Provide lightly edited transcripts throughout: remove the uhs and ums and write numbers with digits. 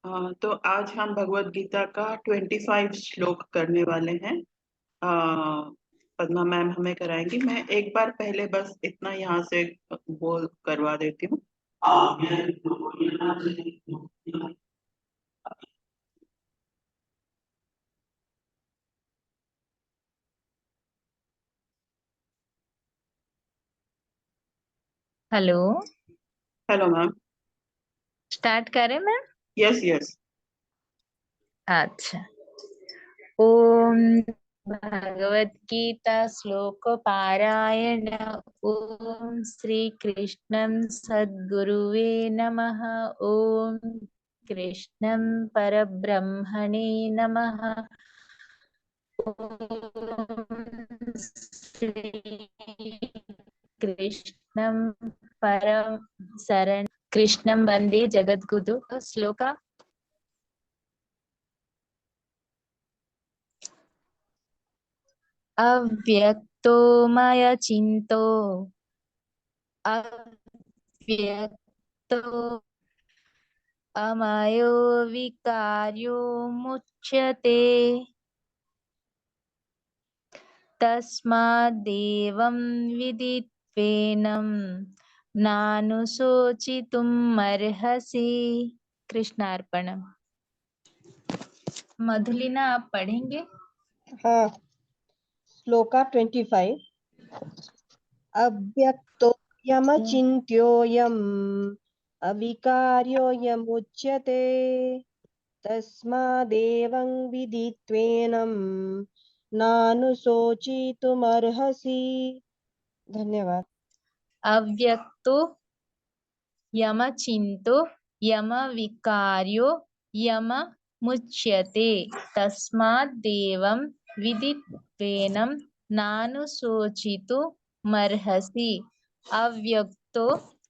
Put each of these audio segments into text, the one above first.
तो आज हम भगवत गीता का 25 श्लोक करने वाले हैं। पद्मा मैम हमें कराएंगी। मैं एक बार पहले बस इतना यहाँ से बोल करवा देती हूँ। हेलो। Hello ma'am. स्टार्ट करें मैम? Yes yes. अच्छा। ओम भगवत गीता श्लोक पारायण। ओम श्री कृष्णं सद्गुरुवे नमः। ओम कृष्णं परब्रह्मणे नमः। ओम श्री कृष्णं परम शरण कृष्णं वंदे जगद्गुरु। श्लोक अव्यक्तो मय चिन्तो अव्यक्तो अमयो विकार्यो मुच्यते तस्माद्देवं विदित्वेनं नानुशोचितुम् अर्हसि। कृष्णार्पणम्। मधुलिना आप पढ़ेंगे? हाँ। श्लोका 25। अव्यक्तोऽयमचिन्त्योऽयम् अविकार्योऽयमुच्यते तस्मादेवं विदित्वेनं नानुशोचितुमर्हसि। धन्यवाद। अव्यक्तो यमचिन्तो यमविकार्यो यममुच्यते तस्माद्देवं विदित्वेनं नानुशोचितुमर्हसि। अव्यक्तो,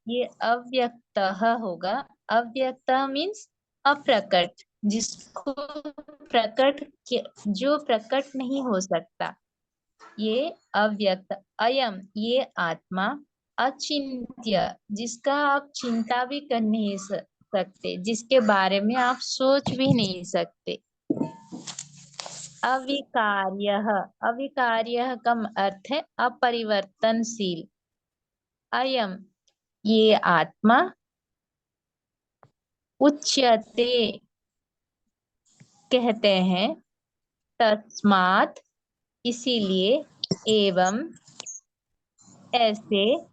ये अव्यक्तः होगा। अव्यक्त मीन्स अप्रकट, जिसको जो प्रकट नहीं हो सकता, ये अव्यक्त। अयम, ये आत्मा। अचिंत्य, जिसका आप चिंता भी कर नहीं सकते, जिसके बारे में आप सोच भी नहीं सकते। अविकार्यः, अविकार्यः का अर्थ है अपरिवर्तनशील। अयम, ये आत्मा। उच्यते, कहते हैं। तस्मात्, इसीलिए। एवं, ऐसे।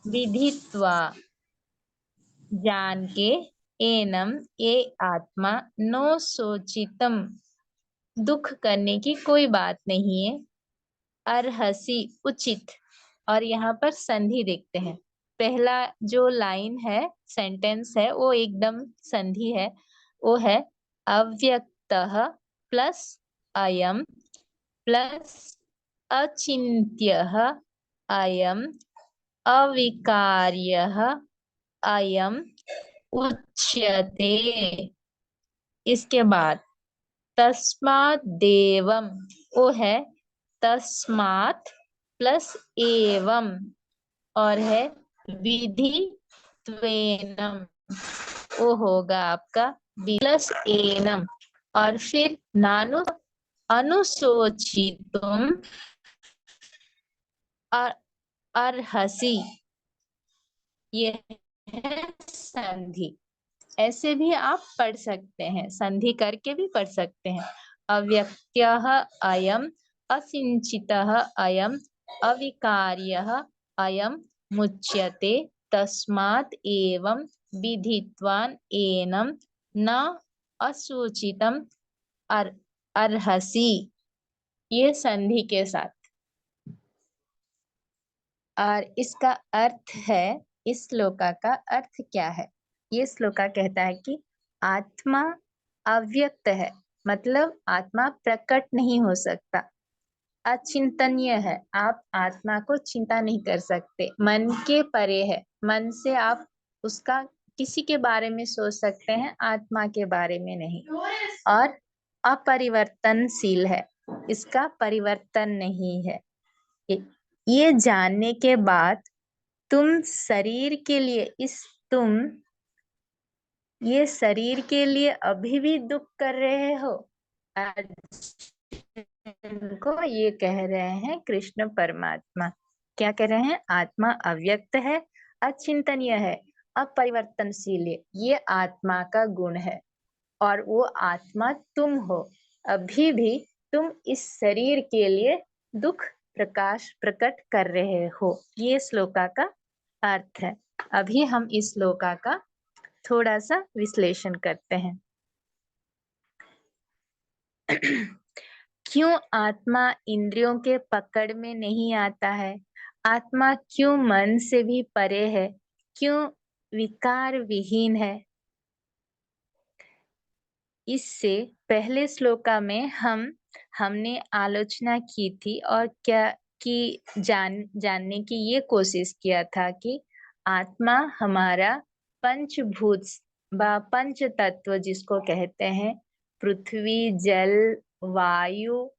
विधित्वा, जान के। एनम, ये आत्मा। नो सोचितम, दुख करने की कोई बात नहीं है। अर्हसि, उचित। और यहाँ पर संधि देखते हैं। पहला जो लाइन है, सेंटेंस है, वो एकदम संधि है। वो है अव्यक्तः प्लस अयम प्लस अचिन्त्यः अयम अविकार्यः अयम उच्यते। इसके बाद तस्मात् देवम, वो है तस्मात् प्लस एवं, और है विधि त्वेनम, वो होगा आपका प्लस एनम, और फिर नानु अनुशोचितुम अर्हसि, ये है संधि। ऐसे भी आप पढ़ सकते हैं, संधि करके भी पढ़ सकते हैं। अव्यक्त्यः अयम असिंचितः अयम अविकार्यः अयम मुच्यते तस्मात् एवं विधित्वान् एनं न असूचितम अर्हसि, ये संधि के साथ। और इसका अर्थ है, इस श्लोका का अर्थ क्या है? ये श्लोका कहता है कि आत्मा अव्यक्त है, मतलब आत्मा प्रकट नहीं हो सकता। अचिंतनीय है, आप आत्मा को चिंता नहीं कर सकते। मन के परे है, मन से आप उसका किसी के बारे में सोच सकते हैं, आत्मा के बारे में नहीं। और अपरिवर्तनशील है, इसका परिवर्तन नहीं है। ये जानने के बाद तुम शरीर के लिए तुम ये शरीर के लिए अभी भी दुख कर रहे हो? अर्जुन को ये कह रहे हैं कृष्ण परमात्मा। क्या कह रहे हैं? आत्मा अव्यक्त है, अचिंतनीय है, अपरिवर्तनशील है। ये आत्मा का गुण है और वो आत्मा तुम हो। अभी भी तुम इस शरीर के लिए दुख प्रकट कर रहे हो। ये श्लोका का अर्थ है। अभी हम इस श्लोका का थोड़ा सा विश्लेषण करते हैं। क्यों आत्मा इंद्रियों के पकड़ में नहीं आता है? आत्मा क्यों मन से भी परे है? क्यों विकार विहीन है? इससे पहले श्लोका में हमने आलोचना की थी और क्या कि जानने की ये कोशिश किया था कि आत्मा हमारा पंचभूत व पंच तत्व जिसको कहते हैं, पृथ्वी, जल, वायु,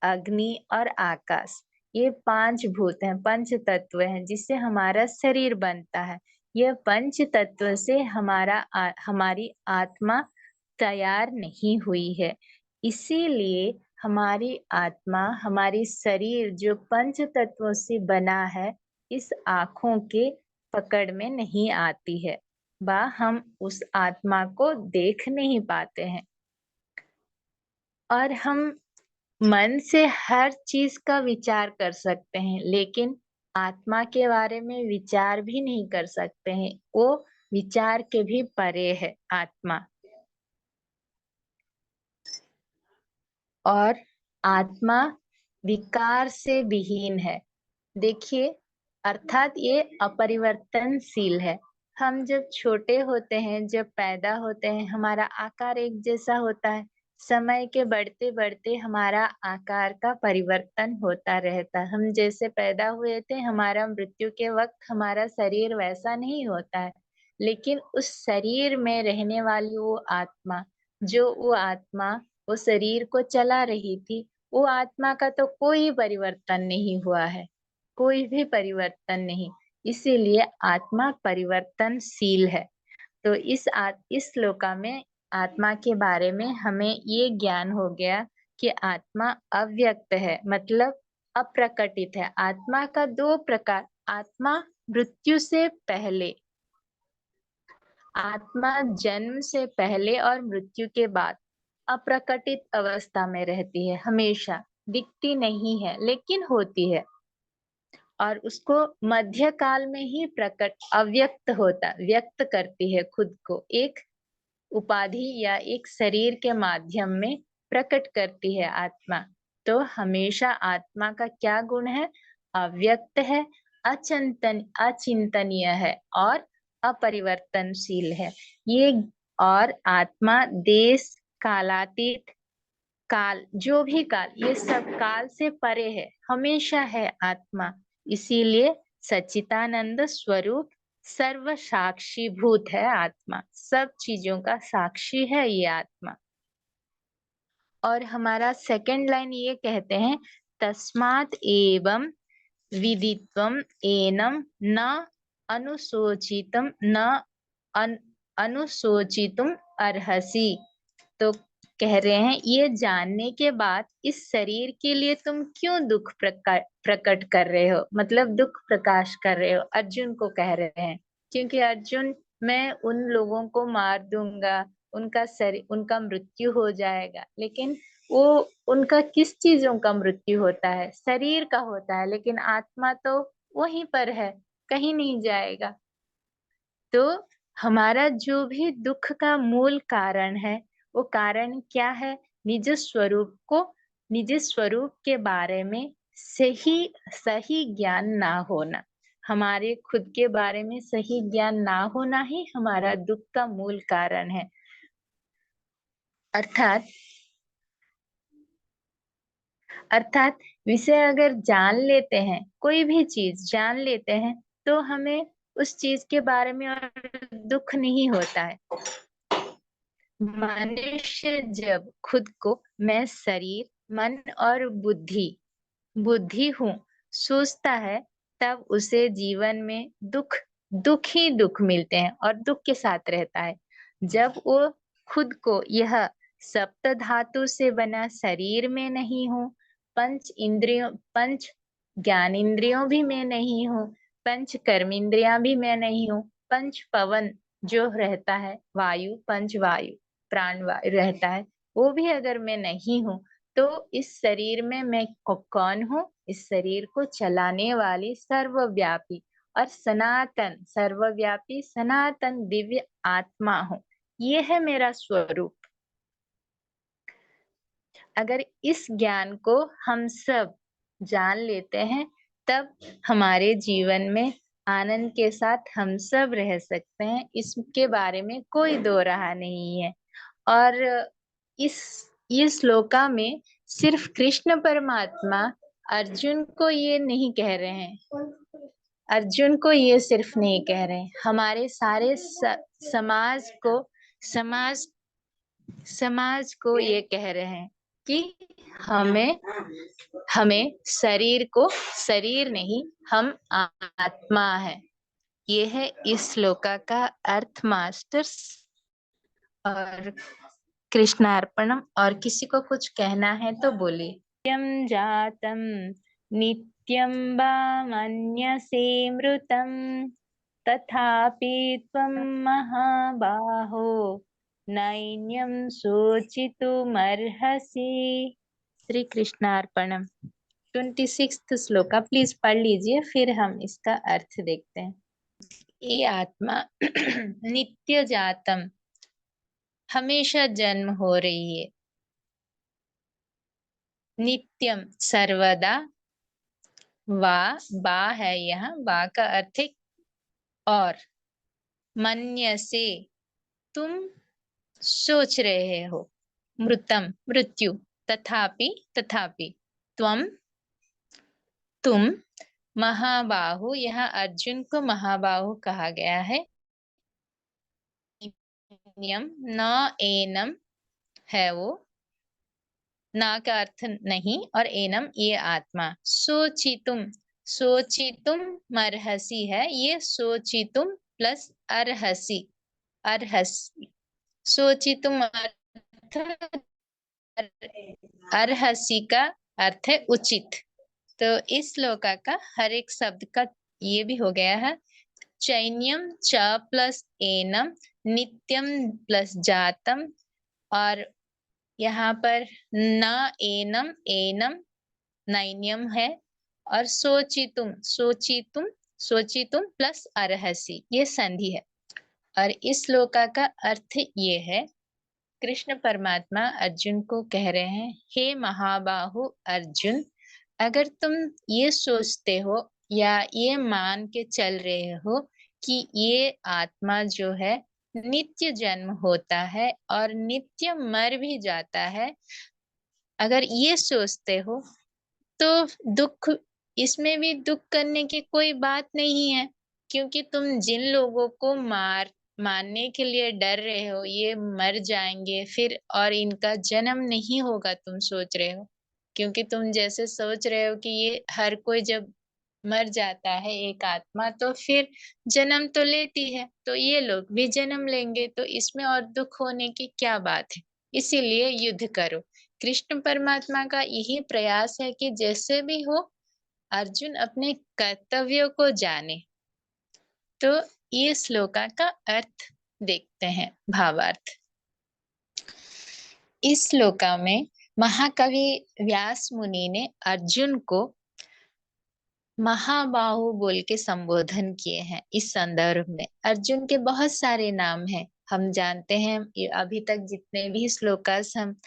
अग्नि और आकाश, ये पांच भूत हैं, पंच तत्व हैं जिससे हमारा शरीर बनता है। यह पंच तत्व से हमारी आत्मा तैयार नहीं हुई है। इसीलिए हमारी आत्मा, हमारी शरीर जो पंच तत्वों से बना है, इस आँखों के पकड़ में नहीं आती है, व हम उस आत्मा को देख नहीं पाते हैं। और हम मन से हर चीज का विचार कर सकते हैं, लेकिन आत्मा के बारे में विचार भी नहीं कर सकते हैं। वो विचार के भी परे है आत्मा। और आत्मा विकार से विहीन है। देखिए, अर्थात ये अपरिवर्तनशील है। हम जब छोटे होते हैं, जब पैदा होते हैं, हमारा आकार एक जैसा होता है। समय के बढ़ते बढ़ते हमारा आकार का परिवर्तन होता रहता है। हम जैसे पैदा हुए थे, हमारा मृत्यु के वक्त हमारा शरीर वैसा नहीं होता है। लेकिन उस शरीर में रहने वाली वो आत्मा, वो शरीर को चला रही थी, वो आत्मा का तो कोई परिवर्तन नहीं हुआ है, कोई भी परिवर्तन नहीं। इसीलिए आत्मा परिवर्तनशील है। तो इस श्लोका में आत्मा के बारे में हमें ये ज्ञान हो गया कि आत्मा अव्यक्त है, मतलब अप्रकटित है। आत्मा का दो प्रकार, आत्मा मृत्यु से पहले, आत्मा जन्म से पहले और मृत्यु के बाद अप्रकटित अवस्था में रहती है, हमेशा दिखती नहीं है लेकिन होती है। और उसको मध्य काल में ही व्यक्त करती है खुद को, एक उपाधि या एक शरीर के माध्यम में प्रकट करती है आत्मा। तो हमेशा आत्मा का क्या गुण है? अव्यक्त है, अचिंतनीय है और अपरिवर्तनशील है। ये और आत्मा देश कालातीत, काल, जो भी काल, ये सब काल से परे है, हमेशा है आत्मा। इसीलिए सच्चिदानंद स्वरूप सर्व साक्षी भूत है आत्मा, सब चीजों का साक्षी है ये आत्मा। और हमारा सेकंड लाइन ये कहते हैं, तस्मात् एवं विदित्वम एनम न अनुशोचितम न अनुशोचितुम अर्हसि। तो कह रहे हैं, ये जानने के बाद इस शरीर के लिए तुम क्यों दुख प्रकट कर रहे हो, मतलब दुख प्रकाश कर रहे हो। अर्जुन को कह रहे हैं, क्योंकि अर्जुन, मैं उन लोगों को मार दूंगा, उनका मृत्यु हो जाएगा। लेकिन वो, उनका किस चीजों का मृत्यु होता है? शरीर का होता है, लेकिन आत्मा तो वहीं पर है, कहीं नहीं जाएगा। तो हमारा जो भी दुख का मूल कारण है, वो कारण क्या है? निज स्वरूप के बारे में सही ज्ञान ना होना। हमारे खुद के बारे में सही ज्ञान ना होना ही हमारा दुख का मूल कारण है। अर्थात विषय अगर जान लेते हैं, कोई भी चीज जान लेते हैं, तो हमें उस चीज के बारे में और दुख नहीं होता है। मनुष्य जब खुद को मैं शरीर, मन और बुद्धि हूँ सोचता है, तब उसे जीवन में दुख ही दुख मिलते हैं और दुख के साथ रहता है। जब वो खुद को यह सप्त धातु से बना शरीर में नहीं हूँ, पंच ज्ञानेंद्रियों भी मैं नहीं हूँ, पंच कर्मेंद्रियां भी मैं नहीं हूँ, पंच पवन जो रहता है, वायु पंच वायु प्राण वायु रहता है, वो भी अगर मैं नहीं हूँ, तो इस शरीर में मैं कौन हूँ? इस शरीर को चलाने वाली सर्वव्यापी और सनातन सर्वव्यापी सनातन दिव्य आत्मा हूँ। ये है मेरा स्वरूप। अगर इस ज्ञान को हम सब जान लेते हैं, तब हमारे जीवन में आनंद के साथ हम सब रह सकते हैं। इसके बारे में कोई दो राह नहीं है। और इस ये श्लोका में सिर्फ कृष्ण परमात्मा अर्जुन को ये नहीं कह रहे हैं, अर्जुन को ये सिर्फ नहीं कह रहे हैं, हमारे सारे समाज को ये कह रहे हैं कि हमें शरीर को शरीर नहीं, हम आत्मा है। ये है इस श्लोका का अर्थ मास्टर्स। और कृष्णार्पणम। और किसी को कुछ कहना है तो बोलिए। नित्यं जातं नित्यं वा मन्यसे मृतं तथापि त्वं महाबाहो नैन्यं शोचितुमर्हसि। श्री कृष्णार्पणम। 26th श्लोका प्लीज पढ़ लीजिए, फिर हम इसका अर्थ देखते हैं। ये आत्मा नित्य जातम, हमेशा जन्म हो रही है। नित्यम सर्वदा, बा है यहाँ, बा का अर्थ है और, मन्यसे तुम सोच रहे हो, मृतम मृत्यु, तथापि तुम महाबाहु, यहाँ अर्जुन को महाबाहु कहा गया है। न एनम है वो, ना का अर्थ नहीं और एनम ये आत्मा। सोचितुम मरहसी है, ये सोचितुम प्लस अर्हसी सोचितुम अर्हसी का अर्थ है उचित। तो इस श्लोका का हर एक शब्द का ये भी हो गया है। चैन्यम च प्लस एनम, नित्यम प्लस जातम, और यहाँ पर न एनम एनम नैन्यम है, और सोचितुम प्लस अर्हसी ये संधि है। और इस श्लोका का अर्थ ये है, कृष्ण परमात्मा अर्जुन को कह रहे हैं, हे महाबाहु अर्जुन, अगर तुम ये सोचते हो या ये मान के चल रहे हो कि ये आत्मा जो है नित्य जन्म होता है और नित्य मर भी जाता है, अगर ये सोचते हो तो दुख, इसमें भी दुख करने की कोई बात नहीं है, क्योंकि तुम जिन लोगों को मारने के लिए डर रहे हो, ये मर जाएंगे फिर और इनका जन्म नहीं होगा, तुम सोच रहे हो। क्योंकि तुम जैसे सोच रहे हो कि ये हर कोई जब मर जाता है एक आत्मा तो फिर जन्म तो लेती है, तो ये लोग भी जन्म लेंगे, तो इसमें और दुख होने की क्या बात है। इसीलिए युद्ध करो। कृष्ण परमात्मा का यही प्रयास है कि जैसे भी हो अर्जुन अपने कर्तव्यों को जाने। तो ये श्लोका का अर्थ देखते हैं, भावार्थ। इस श्लोका में महाकवि व्यास मुनि ने अर्जुन को महाबाहु बोल के संबोधन किए हैं। इस संदर्भ में अर्जुन के बहुत सारे नाम हैं, हम जानते हैं। अभी तक जितने भी श्लोकास हम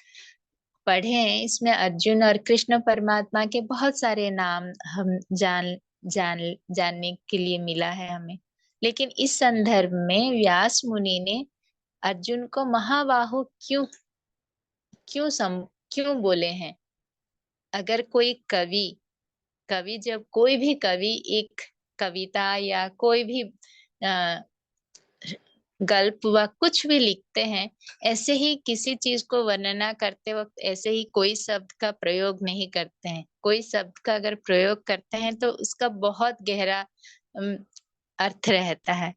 पढ़े हैं, इसमें अर्जुन और कृष्ण परमात्मा के बहुत सारे नाम हम जानने के लिए मिला है हमें। लेकिन इस संदर्भ में व्यास मुनि ने अर्जुन को महाबाहु क्यों बोले हैं। अगर कोई कवि जब कोई भी कवि एक कविता या कोई भी गल्प व कुछ भी लिखते हैं, ऐसे ही किसी चीज को वर्णना करते वक्त ऐसे ही कोई शब्द का प्रयोग नहीं करते हैं। कोई शब्द का अगर प्रयोग करते हैं तो उसका बहुत गहरा अर्थ रहता है।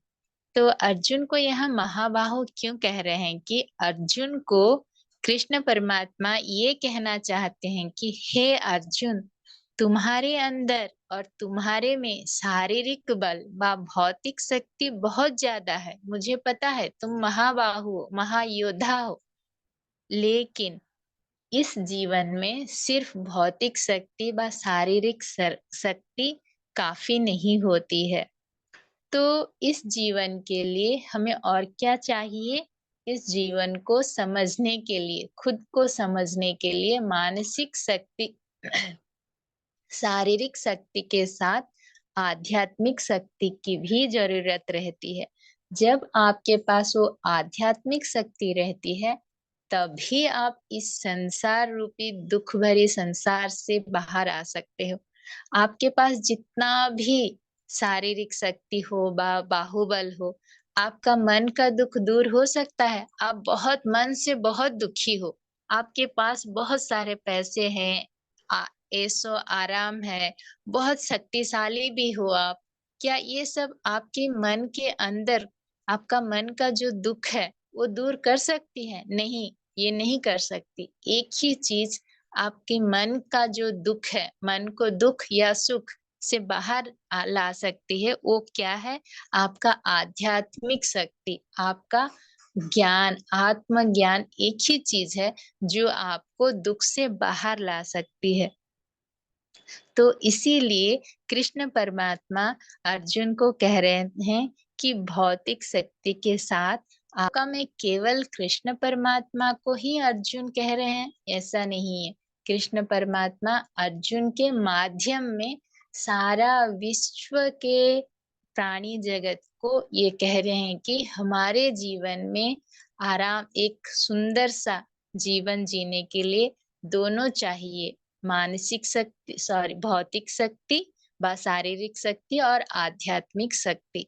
तो अर्जुन को यहाँ महाबाहु क्यों कह रहे हैं कि अर्जुन को कृष्ण परमात्मा ये कहना चाहते हैं कि हे अर्जुन, तुम्हारे अंदर और तुम्हारे में शारीरिक बल व भौतिक शक्ति बहुत ज्यादा है। मुझे पता है तुम महाबाहु हो, महायोद्धा हो, लेकिन इस जीवन में सिर्फ भौतिक शक्ति व शारीरिक शक्ति काफी नहीं होती है। तो इस जीवन के लिए हमें और क्या चाहिए? इस जीवन को समझने के लिए, खुद को समझने के लिए मानसिक शक्ति शारीरिक शक्ति के साथ आध्यात्मिक शक्ति की भी जरूरत रहती है। जब आपके पास वो आध्यात्मिक शक्ति रहती है, तभी आप इस संसार रूपी दुख भरी संसार से बाहर आ सकते हो। आपके पास जितना भी शारीरिक शक्ति हो, बाहुबल हो, आपका मन का दुख दूर हो सकता है। आप बहुत मन से बहुत दुखी हो, आपके पास बहुत सारे पैसे हैं, ऐशो आराम है, बहुत शक्तिशाली भी हो आप, क्या ये सब आपके मन के अंदर आपका मन का जो दुख है वो दूर कर सकती है? नहीं, ये नहीं कर सकती। एक ही चीज आपके मन का जो दुख है, मन को दुख या सुख से बाहर ला सकती है। वो क्या है? आपका आध्यात्मिक शक्ति, आपका ज्ञान, आत्मज्ञान एक ही चीज है जो आपको दुख से बाहर ला सकती है। तो इसीलिए कृष्ण परमात्मा अर्जुन को कह रहे हैं कि भौतिक शक्ति के साथ आपका में केवल कृष्ण परमात्मा को ही अर्जुन कह रहे हैं, ऐसा नहीं है। कृष्ण परमात्मा अर्जुन के माध्यम में सारा विश्व के प्राणी जगत को ये कह रहे हैं कि हमारे जीवन में आराम, एक सुंदर सा जीवन जीने के लिए दोनों चाहिए, मानसिक शक्ति, भौतिक शक्ति व शारीरिक शक्ति और आध्यात्मिक शक्ति।